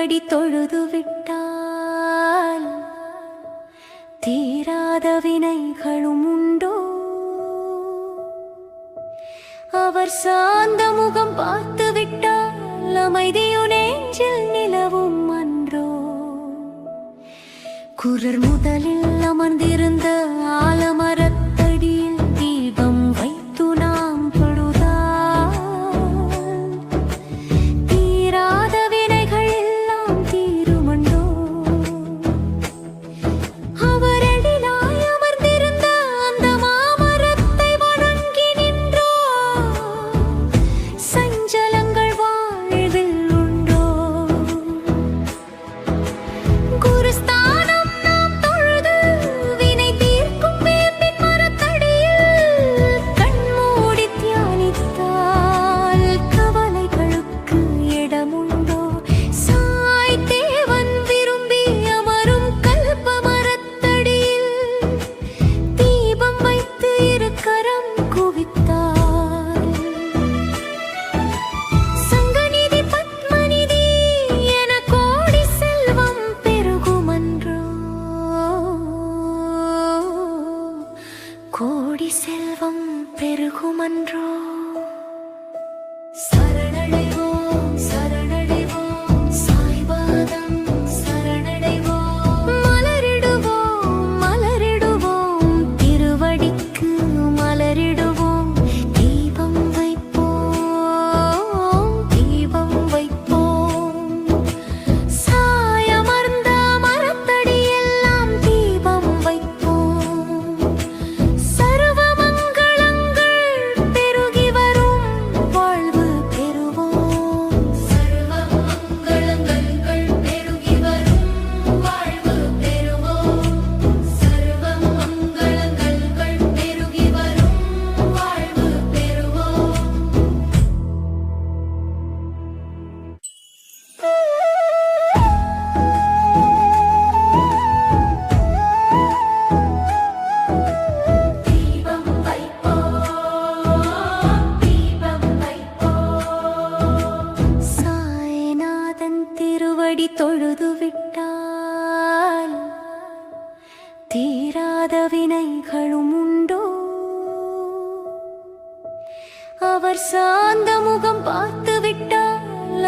திருவடி தொழுது விட்டால் தீராத வினைகளும் உண்டோ? அவர் சாந்த முகம் பார்த்து விட்டால் அமைதியு நெஞ்சில் நிலவும் அன்றோ? குரர் முதலில் அமர்ந்திருந்த ஆலமரத்தடியில் தீபம் வைத்து நாம் தொழுதால் தீராத வினைகள் எல்லாம் தீருமண்டோ? அவரடிலாய் அமர்ந்திருந்த அந்த மாமரத்தை வணங்கி நின்றோ சஞ்சலங்கள் வாழ்வில் உண்டோ? குருஸ்தானம் கோடி செல்வம் பெருகுமன்றோ? சரணடைவோம் சரணடைவோம் சாய்பாதம் சரணடைவோம். மலரிடுவோம் மலரிடுவோம் திருவடிக்கு மலரிடுவோம். தீபம் வைப்போம் தீபம் வைப்போம். சாயமர்ந்த மரத்தடியெல்லாம் தீபம் வைப்போம். திருவடி தொழுது விட்டால் தீராத வினைகளும் உண்டோ? அவர் சாந்த முகம் பார்த்து விட்டால்